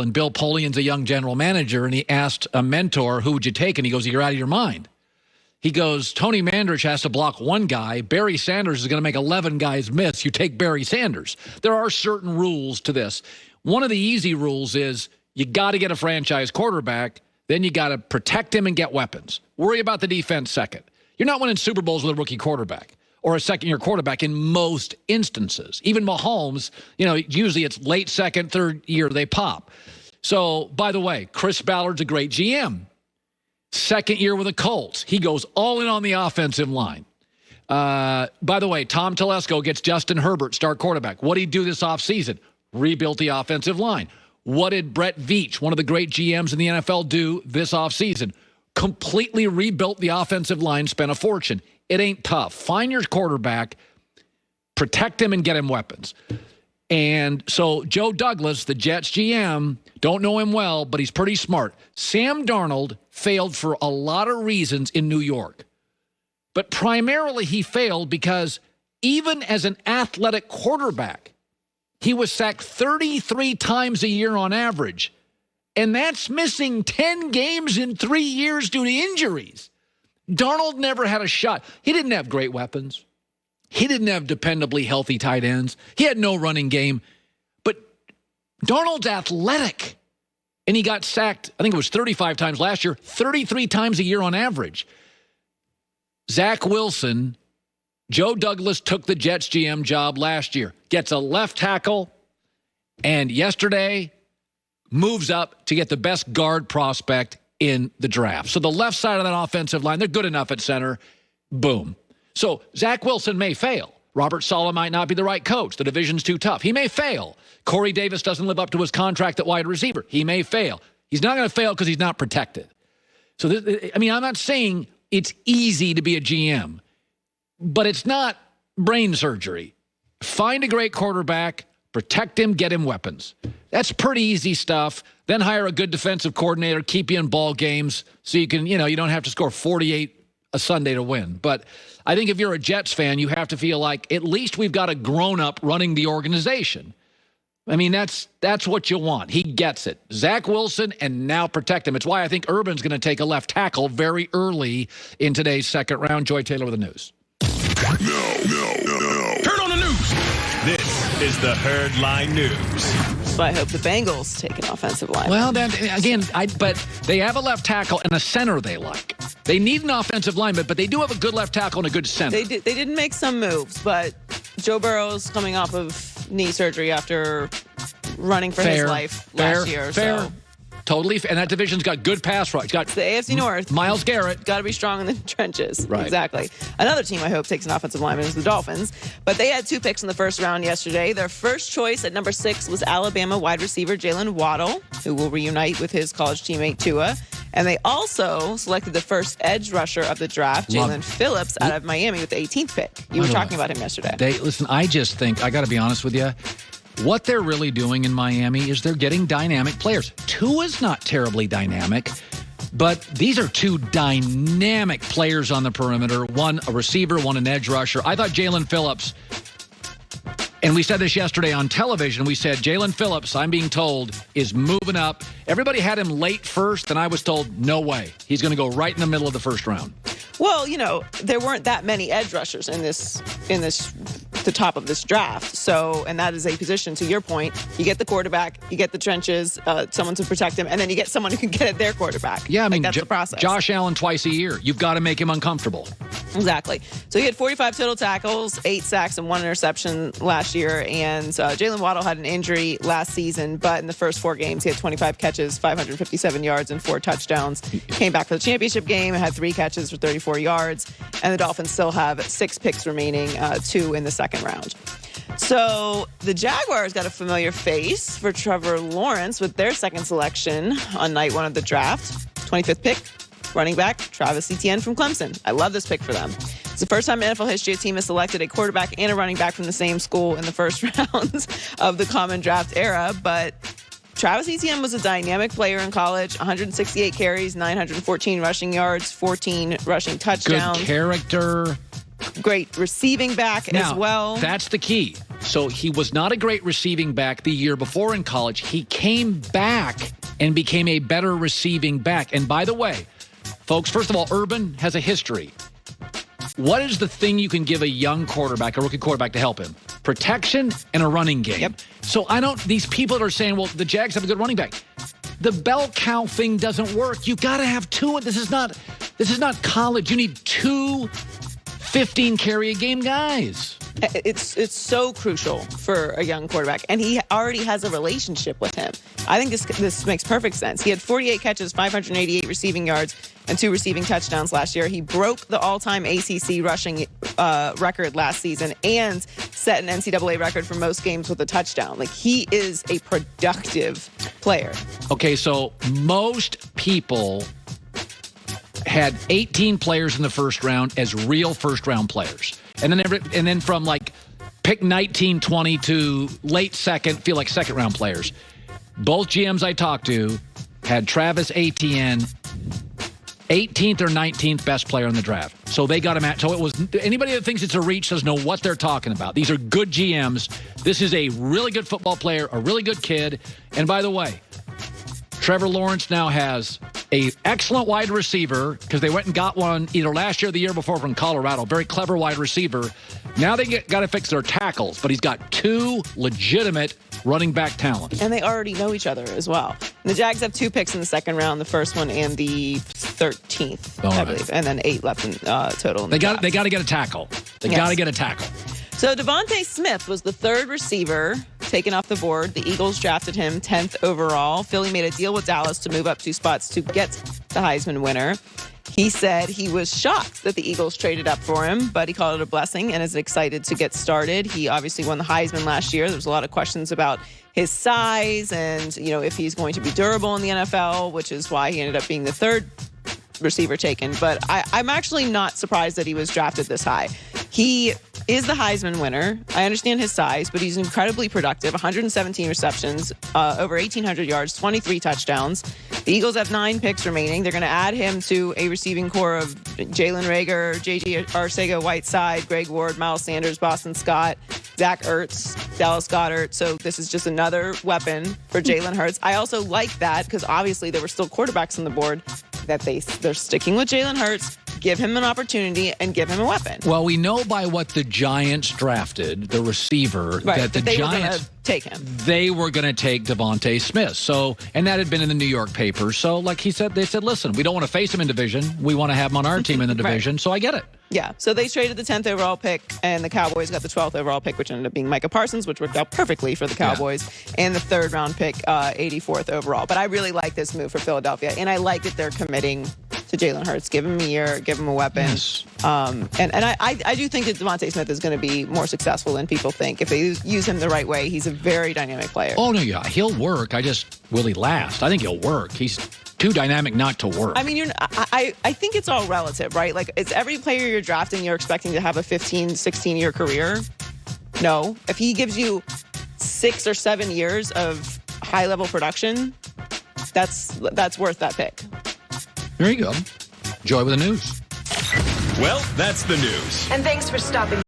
And Bill Polian's a young general manager, and he asked a mentor, who would you take? And he goes, you're out of your mind. He goes, Tony Mandrich has to block one guy. Barry Sanders is going to make 11 guys miss. You take Barry Sanders. There are certain rules to this. One of the easy rules is you got to get a franchise quarterback. Then you got to protect him and get weapons. Worry about the defense second. You're not winning Super Bowls with a rookie quarterback or a second-year quarterback in most instances. Even Mahomes, usually it's late second, third year they pop. So, by the way, Chris Ballard's a great GM. Second year with the Colts. He goes all in on the offensive line. By the way, Tom Telesco gets Justin Herbert, start quarterback. What did he do this offseason? Rebuilt the offensive line. What did Brett Veach, one of the great GMs in the NFL, do this offseason? Completely rebuilt the offensive line, spent a fortune. It ain't tough. Find your quarterback, protect him, and get him weapons. And so Joe Douglas, the Jets GM, don't know him well, but he's pretty smart. Sam Darnold failed for a lot of reasons in New York. But primarily he failed because even as an athletic quarterback, he was sacked 33 times a year on average. And that's missing 10 games in 3 years due to injuries. Darnold never had a shot. He didn't have great weapons. He didn't have dependably healthy tight ends. He had no running game. But Darnold's athletic. And he got sacked, I think it was 35 times last year, 33 times a year on average. Zach Wilson, Joe Douglas took the Jets GM job last year, gets a left tackle, and yesterday moves up to get the best guard prospect in the draft. So the left side of that offensive line, they're good enough at center. Boom. So Zach Wilson may fail. Robert Saleh might not be the right coach. The division's too tough. He may fail. Corey Davis doesn't live up to his contract at wide receiver. He may fail. He's not going to fail because he's not protected. So, I'm not saying it's easy to be a GM, but it's not brain surgery. Find a great quarterback, protect him, get him weapons. That's pretty easy stuff. Then hire a good defensive coordinator, keep you in ball games so you can, you don't have to score 48 a Sunday to win. But I think if you're a Jets fan, you have to feel like at least we've got a grown-up running the organization. That's what you want. He gets it. Zach Wilson, and now protect him. It's why I think Urban's going to take a left tackle very early in today's second round. Joy Taylor with the news. No. Turn on the news. This is the Herd Line News. So I hope the Bengals take an offensive line. Well, then again, but they have a left tackle and a center they like. They need an offensive lineman, but they do have a good left tackle and a good center. They didn't make some moves, but Joe Burrow's coming off of knee surgery after running for his life last year. So. Totally. And that division's got good pass rush. It's got the AFC North. Myles Garrett. Got to be strong in the trenches. Right. Exactly. Another team I hope takes an offensive lineman is the Dolphins. But they had 2 picks in the first round yesterday. Their first choice at number 6 was Alabama wide receiver Jalen Waddle, who will reunite with his college teammate Tua. And they also selected the first edge rusher of the draft, Jalen Phillips, out of Miami with the 18th pick. You were talking about him yesterday. I just think, I got to be honest with you, what they're really doing in Miami is they're getting dynamic players. Tua's not terribly dynamic, but these are 2 dynamic players on the perimeter. One a receiver, one an edge rusher. I thought Jalen Phillips, and we said this yesterday on television, we said Jalen Phillips, I'm being told, is moving up. Everybody had him late first, and I was told, no way. He's going to go right in the middle of the first round. Well, there weren't that many edge rushers in the top of this draft. So, and that is a position, to your point, you get the quarterback, you get the trenches, someone to protect him, and then you get someone who can get at their quarterback. Yeah, that's the process. Josh Allen twice a year. You've got to make him uncomfortable. Exactly. So he had 45 total tackles, 8 sacks, and 1 interception last year. And Jalen Waddle had an injury last season, but in the first 4 games, he had 25 catches, 557 yards, and 4 touchdowns. Came back for the championship game, had 3 catches for 34 yards. And the Dolphins still have 6 picks remaining, 2 in the second round. So the Jaguars got a familiar face for Trevor Lawrence with their second selection on night 1 of the draft. 25th pick, running back Travis Etienne from Clemson. I love this pick for them. It's the first time in NFL history a team has selected a quarterback and a running back from the same school in the first rounds of the common draft era. But Travis Etienne was a dynamic player in college, 168 carries, 914 rushing yards, 14 rushing touchdowns. Good character. Great receiving back as well. That's the key. So he was not a great receiving back the year before in college. He came back and became a better receiving back. And by the way, folks, first of all, Urban has a history. What is the thing you can give a young quarterback, a rookie quarterback, to help him? Protection and a running game. Yep. So these people that are saying, well, the Jags have a good running back. The bell cow thing doesn't work. You got to have two. This is not college. You need two 15-carry-a-game guys. It's so crucial for a young quarterback, and he already has a relationship with him. I think this makes perfect sense. He had 48 catches, 588 receiving yards, and 2 receiving touchdowns last year. He broke the all-time ACC rushing record last season and set an NCAA record for most games with a touchdown. Like, he is a productive player. Okay, so most people had 18 players in the first round as real first-round players. And then from like pick 19, 20 to late second, feel like second-round players. Both GMs I talked to had Travis Etienne 18th or 19th best player in the draft. So they got him at. So it was anybody that thinks it's a reach doesn't know what they're talking about. These are good GMs. This is a really good football player, a really good kid. And by the way, Trevor Lawrence now has an excellent wide receiver because they went and got one either last year or the year before from Colorado. Very clever wide receiver. Now they got to fix their tackles, but he's got 2 legitimate running back talents. And they already know each other as well. And the Jags have 2 picks in the second round, the first one and the 13th, I believe. And then 8 left in total. In they got to get a tackle. They got to get a tackle. So Devontae Smith was the 3rd receiver taken off the board. The Eagles drafted him 10th overall. Philly made a deal with Dallas to move up 2 spots to get the Heisman winner. He said he was shocked that the Eagles traded up for him, but he called it a blessing and is excited to get started. He obviously won the Heisman last year. There's a lot of questions about his size and, if he's going to be durable in the NFL, which is why he ended up being the 3rd receiver taken. But I'm actually not surprised that he was drafted this high. He is the Heisman winner. I understand his size, but he's incredibly productive. 117 receptions, over 1,800 yards, 23 touchdowns. The Eagles have 9 picks remaining. They're going to add him to a receiving core of Jalen Reagor, J.J. Arcega-Whiteside, Greg Ward, Miles Sanders, Boston Scott, Zach Ertz, Dallas Goedert. So this is just another weapon for Jalen Hurts. I also like that because obviously there were still quarterbacks on the board that they're sticking with Jalen Hurts. Give him an opportunity and give him a weapon. Well, we know by what the Giants drafted, the receiver, that the Giants take him. They were going to take Devontae Smith. So, and that had been in the New York papers. So, like he said, they said, listen, we don't want to face him in division. We want to have him on our team in the division. Right. So I get it. Yeah. So they traded the 10th overall pick, and the Cowboys got the 12th overall pick, which ended up being Micah Parsons, which worked out perfectly for the Cowboys, and the 3rd round pick, 84th overall. But I really like this move for Philadelphia, and I like that they're committing to Jalen Hurts. Give him a year, give him a weapon. Yes. And I do think that Devontae Smith is going to be more successful than people think. If they use him the right way, he's a very dynamic player. Oh, no, yeah. He'll work. Will he last? I think he'll work. He's too dynamic not to work. I mean, I think it's all relative, right? Like, it's every player you're drafting, you're expecting to have a 15, 16-year career. No. If he gives you 6 or 7 years of high-level production, that's worth that pick. There you go. Joy with the news. Well, that's the news. And thanks for stopping